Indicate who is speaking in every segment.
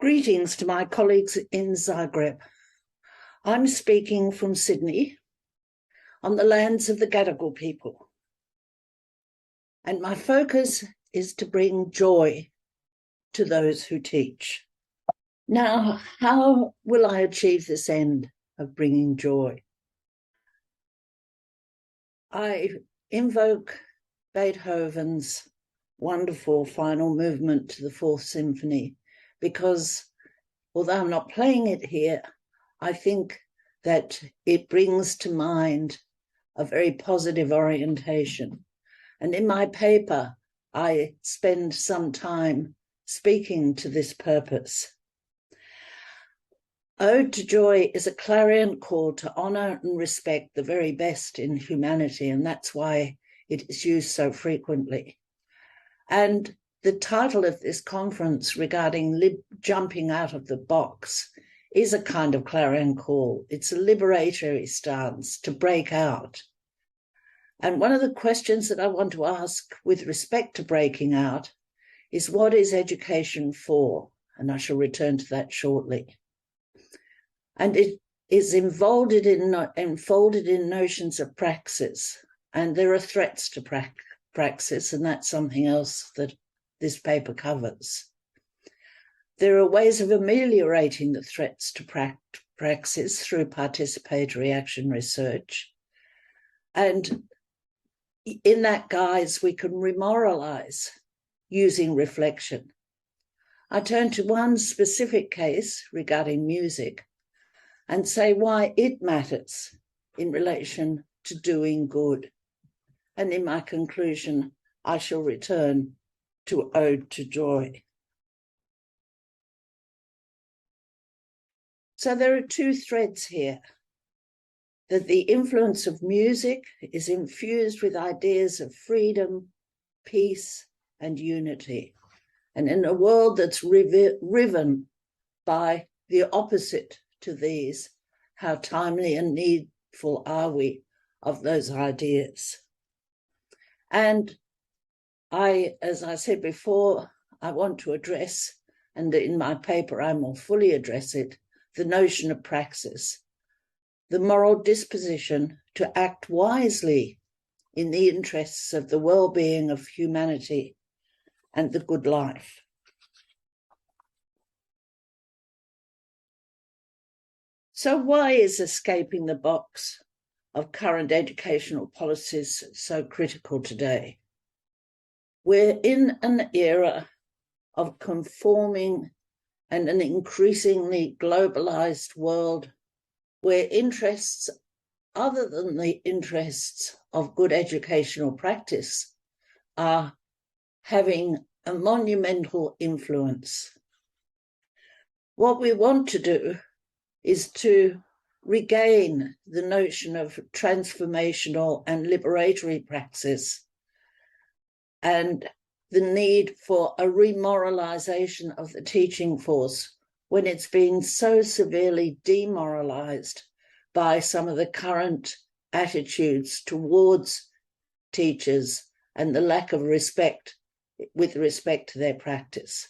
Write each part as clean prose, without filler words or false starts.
Speaker 1: Greetings to my colleagues in Zagreb. I'm speaking from Sydney on the lands of the Gadigal people. And my focus is to bring joy to those who teach. Now, how will I achieve this end of bringing joy? I invoke Beethoven's wonderful final movement to the Fourth Symphony, because although I'm not playing it here, I think that it brings to mind a very positive orientation. And in my paper, I spend some time speaking to this purpose. Ode to Joy is a clarion call to honor and respect the very best in humanity, and that's why it is used so frequently. And the title of this conference regarding jumping out of the box is a kind of clarion call. It's a liberatory stance to break out. And one of the questions that I want to ask with respect to breaking out is, what is education for? And I shall return to that shortly. And it is enfolded in notions of praxis, and there are threats to praxis, and that's something else that this paper covers. There are ways of ameliorating the threats to praxis through participatory action research. And in that guise, we can remoralize using reflection. I turn to one specific case regarding music and say why it matters in relation to doing good. And in my conclusion, I shall return to Ode to Joy. So there are two threads here: that the influence of music is infused with ideas of freedom, peace, and unity. And in a world that's riven by the opposite to these, how timely and needful are we of those ideas? And as I said before, I want to address, and in my paper I more fully address it, the notion of praxis, the moral disposition to act wisely in the interests of the well-being of humanity and the good life. So why is escaping the box of current educational policies so critical today? We're in an era of conforming and an increasingly globalized world where interests other than the interests of good educational practice are having a monumental influence. What we want to do is to regain the notion of transformational and liberatory praxis and the need for a remoralization of the teaching force when it's been so severely demoralized by some of the current attitudes towards teachers and the lack of respect with respect to their practice.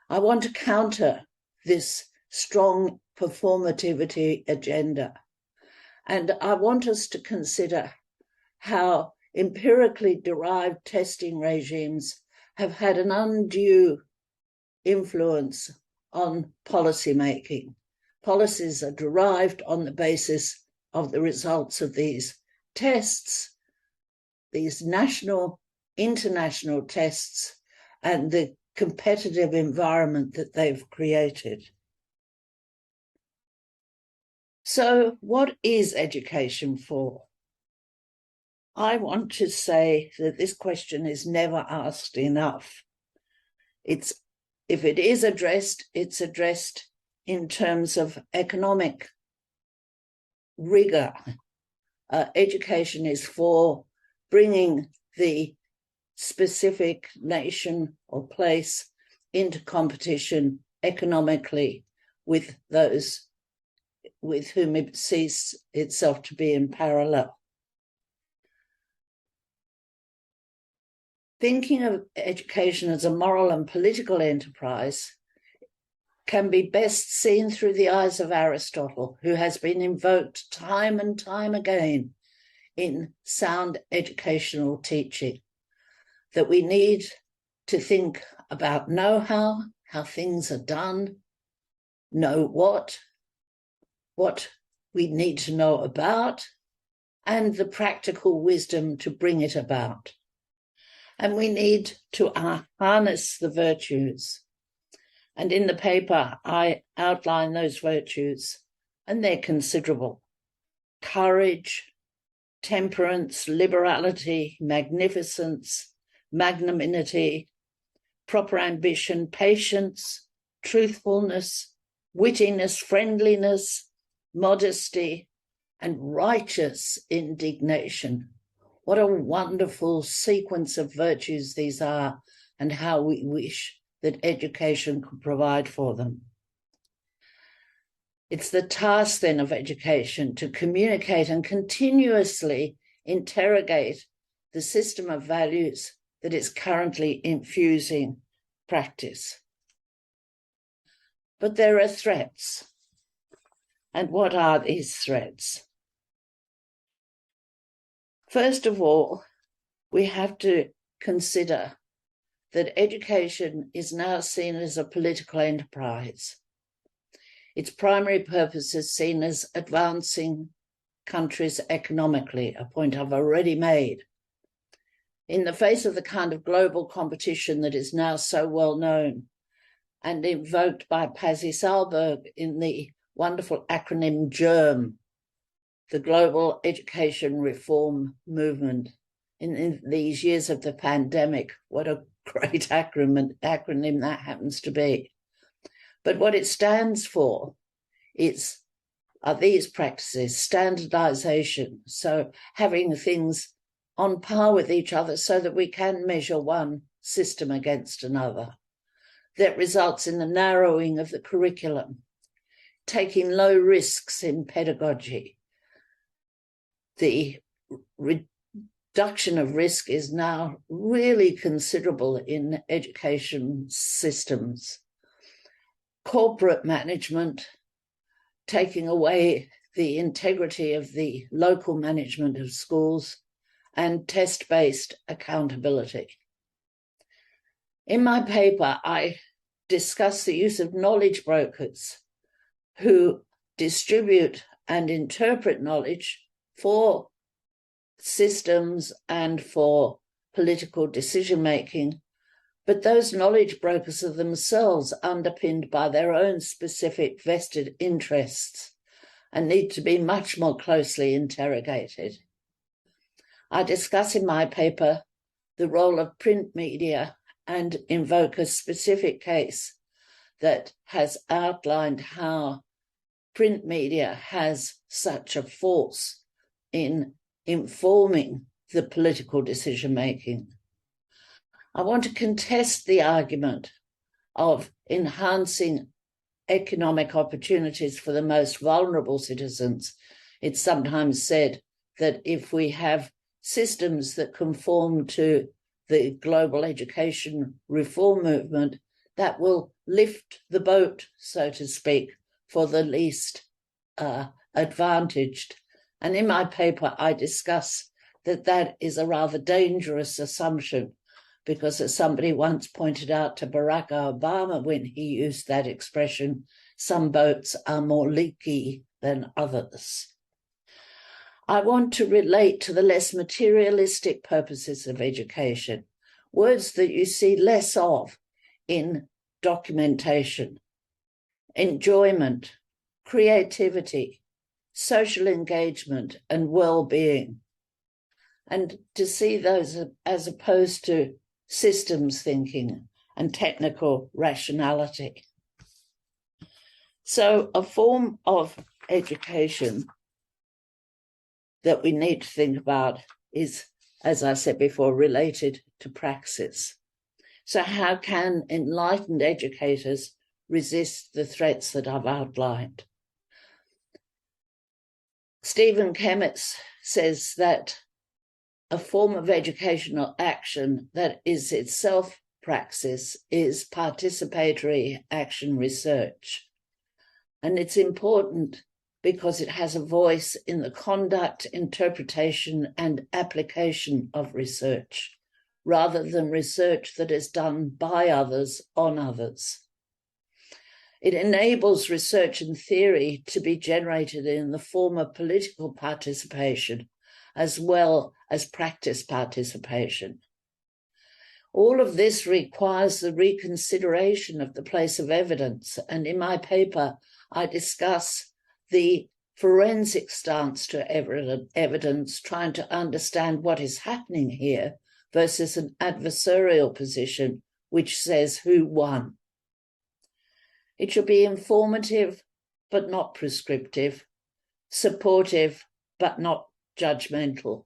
Speaker 1: I want to counter this strong performativity agenda, and I want us to consider how empirically derived testing regimes have had an undue influence on policy making. Policies are derived on the basis of the results of these tests, these national, international tests, and the competitive environment that they've created. So, what is education for? I want to say that this question is never asked enough. If it is addressed, it's addressed in terms of economic rigor. Education is for bringing the specific nation or place into competition economically with those with whom it sees itself to be in parallel. Thinking of education as a moral and political enterprise can be best seen through the eyes of Aristotle, who has been invoked time and time again in sound educational teaching, that we need to think about know-how, how things are done, know what we need to know about, and the practical wisdom to bring it about. And we need to harness the virtues. And in the paper, I outline those virtues, and they're considerable. Courage, temperance, liberality, magnificence, magnanimity, proper ambition, patience, truthfulness, wittiness, friendliness, modesty, and righteous indignation. What a wonderful sequence of virtues these are, and how we wish that education could provide for them. It's the task then of education to communicate and continuously interrogate the system of values that is currently infusing practice. But there are threats. And what are these threats? First of all, we have to consider that education is now seen as a political enterprise. Its primary purpose is seen as advancing countries economically, a point I've already made. In the face of the kind of global competition that is now so well known and invoked by Pasi Sahlberg in the wonderful acronym GERM, the Global Education Reform Movement, in these years of the pandemic, what a great acronym that happens to be. But what it stands for are these practices: standardization, so having things on par with each other so that we can measure one system against another. That results in the narrowing of the curriculum, taking low risks in pedagogy. The reduction of risk is now really considerable in education systems. Corporate management, taking away the integrity of the local management of schools, and test-based accountability. In my paper, I discuss the use of knowledge brokers who distribute and interpret knowledge for systems and for political decision-making, but those knowledge brokers are themselves underpinned by their own specific vested interests and need to be much more closely interrogated. I discuss in my paper the role of print media and invoke a specific case that has outlined how print media has such a force in informing the political decision-making. I want to contest the argument of enhancing economic opportunities for the most vulnerable citizens. It's sometimes said that if we have systems that conform to the global education reform movement, that will lift the boat, so to speak, for the least advantaged. And in my paper, I discuss that that is a rather dangerous assumption, because as somebody once pointed out to Barack Obama when he used that expression, some boats are more leaky than others. I want to relate to the less materialistic purposes of education, words that you see less of in documentation: enjoyment, creativity, social engagement, and well-being, and to see those as opposed to systems thinking and technical rationality. So a form of education that we need to think about is, as I said before, related to praxis. So how can enlightened educators resist the threats that I've outlined? Stephen Chemetz says that a form of educational action that is itself praxis is participatory action research. And it's important because it has a voice in the conduct, interpretation, and application of research, rather than research that is done by others on others. It enables research and theory to be generated in the form of political participation, as well as practice participation. All of this requires the reconsideration of the place of evidence, and in my paper, I discuss the forensic stance to evidence, trying to understand what is happening here versus an adversarial position which says who won. It should be informative but not prescriptive, supportive but not judgmental.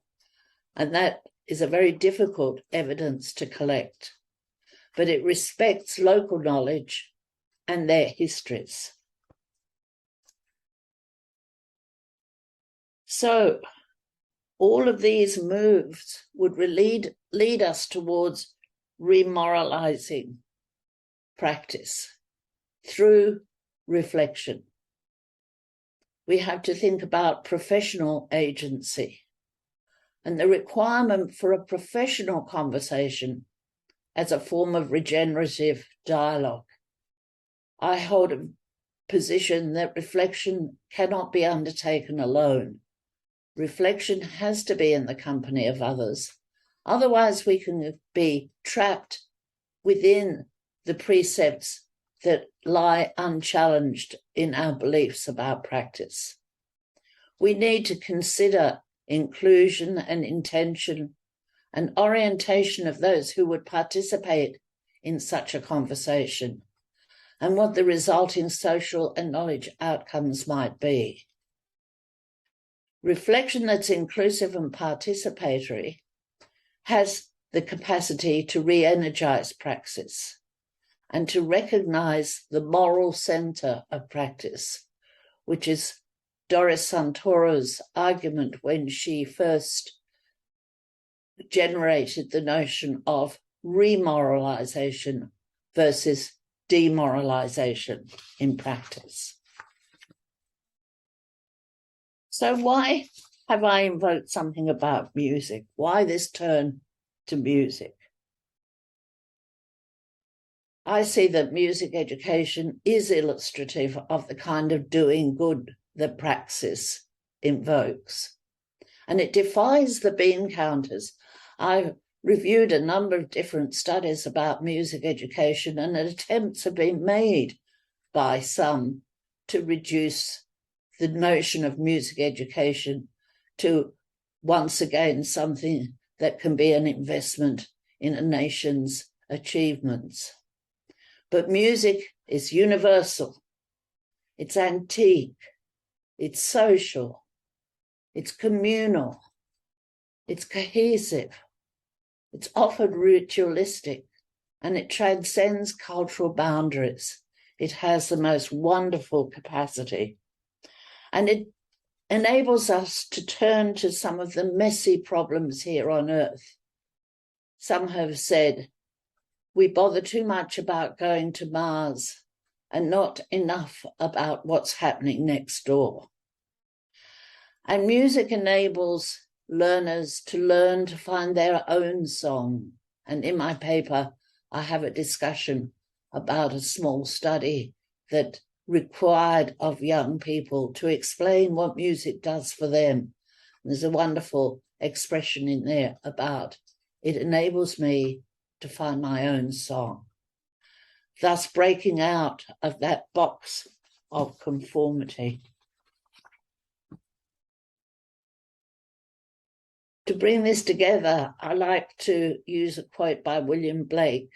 Speaker 1: And that is a very difficult evidence to collect, but it respects local knowledge and their histories. So all of these moves would lead us towards remoralizing practice through reflection. We have to think about professional agency and the requirement for a professional conversation as a form of regenerative dialogue. I hold a position that reflection cannot be undertaken alone. Reflection has to be in the company of others. Otherwise, we can be trapped within the precepts that lie unchallenged in our beliefs about practice. We need to consider inclusion and intention and orientation of those who would participate in such a conversation and what the resulting social and knowledge outcomes might be. Reflection that's inclusive and participatory has the capacity to re-energize praxis and to recognize the moral center of practice, which is Doris Santoro's argument when she first generated the notion of remoralization versus demoralization in practice. So why have I invoked something about music? Why this turn to music? I see that music education is illustrative of the kind of doing good that praxis invokes. And it defies the bean counters. I've reviewed a number of different studies about music education, and attempts have been made by some to reduce the notion of music education to, once again, something that can be an investment in a nation's achievements. But music is universal, it's antique, it's social, it's communal, it's cohesive, it's often ritualistic, and it transcends cultural boundaries. It has the most wonderful capacity. And it enables us to turn to some of the messy problems here on earth. Some have said, we bother too much about going to Mars and not enough about what's happening next door. And music enables learners to learn to find their own song. And in my paper, I have a discussion about a small study that required of young people to explain what music does for them. And there's a wonderful expression in there about it enables me to find my own song, thus breaking out of that box of conformity. To bring this together, I like to use a quote by William Blake.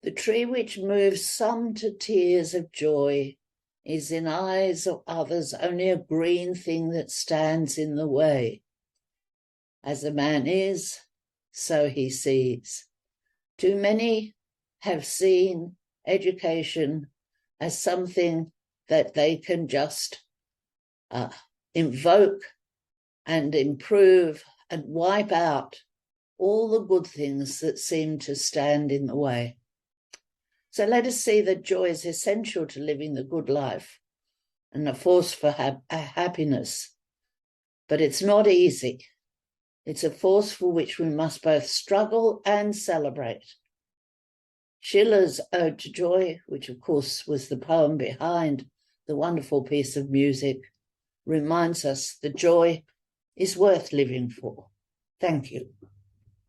Speaker 1: The tree which moves some to tears of joy is in eyes of others only a green thing that stands in the way. As a man is, so he sees. Too many have seen education as something that they can just invoke and improve and wipe out all the good things that seem to stand in the way. So let us see that joy is essential to living the good life and a force for happiness. But it's not easy. It's a force for which we must both struggle and celebrate. Schiller's Ode to Joy, which of course was the poem behind the wonderful piece of music, reminds us that joy is worth living for. Thank you.